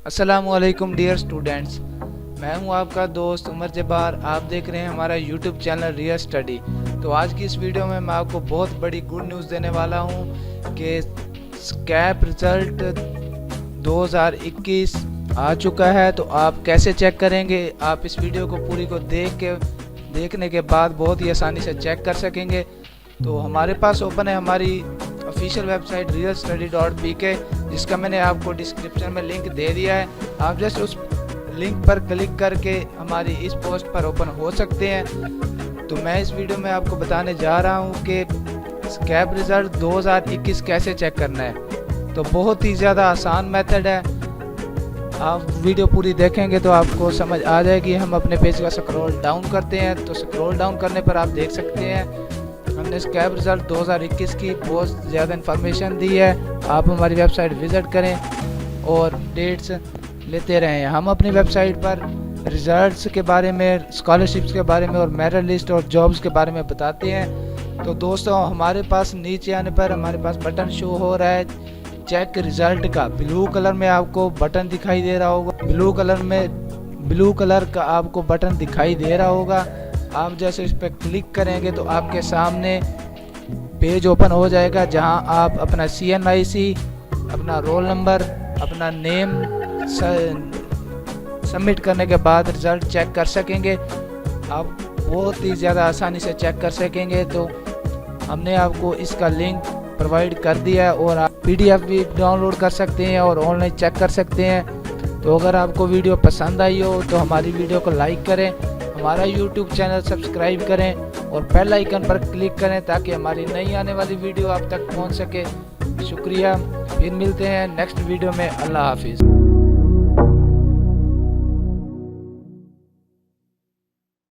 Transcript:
अस्सलामुअलैकुम dear students, मैं हूं आपका दोस्त उमर जब्बार। आप देख रहे हैं हमारा यूट्यूब चैनल रियल स्टडी। तो आज की इस वीडियो में मैं आपको बहुत बड़ी गुड न्यूज़ देने वाला हूं कि स्कैप रिजल्ट 2021 आ चुका है। तो आप कैसे चेक करेंगे, आप इस वीडियो को पूरी को देखने के बाद बहुत ही आसानी से चेक कर सकेंगे। तो हमारे पास ओपन है हमारी ऑफिशियल वेबसाइट RealStudy.pk, जिसका मैंने आपको डिस्क्रिप्शन में लिंक दे दिया है। आप जस्ट उस लिंक पर क्लिक करके हमारी इस पोस्ट पर ओपन हो सकते हैं। तो मैं इस वीडियो में आपको बताने जा रहा हूं कि स्कैप रिजल्ट 2021 कैसे चेक करना है। तो बहुत ही ज़्यादा आसान मेथड है। आप वीडियो पूरी देखेंगे तो आपको समझ आ जाएगी। हम अपने पेज का स्क्रॉल डाउन करते हैं, तो स्क्रॉल डाउन करने पर आप देख सकते हैं हमने स्कैप रिजल्ट 2021 की बहुत ज़्यादा इन्फॉर्मेशन दी है। आप हमारी वेबसाइट विज़िट करें और डेट्स लेते रहें। हम अपनी वेबसाइट पर रिजल्ट्स के बारे में, स्कॉलरशिप्स के बारे में और मेरिट लिस्ट और जॉब्स के बारे में बताते हैं। तो दोस्तों, हमारे पास नीचे आने पर हमारे पास बटन शो हो रहा है चेक रिजल्ट का। ब्लू कलर में आपको बटन दिखाई दे रहा होगा, ब्लू कलर का आपको बटन दिखाई दे रहा होगा। आप जैसे इस पर क्लिक करेंगे तो आपके सामने पेज ओपन हो जाएगा, जहां आप अपना CNIC, अपना रोल नंबर, अपना नेम सबमिट करने के बाद रिज़ल्ट चेक कर सकेंगे। आप बहुत ही ज़्यादा आसानी से चेक कर सकेंगे। तो हमने आपको इसका लिंक प्रोवाइड कर दिया है और आप PDF भी डाउनलोड कर सकते हैं और ऑनलाइन चेक कर सकते हैं। तो अगर आपको वीडियो पसंद आई हो तो हमारी वीडियो को लाइक करें, हमारा YouTube चैनल सब्सक्राइब करें और बेल आइकन पर क्लिक करें ताकि हमारी नई आने वाली वीडियो आप तक पहुंच सके। शुक्रिया, फिर मिलते हैं नेक्स्ट वीडियो में। अल्लाह हाफिज़।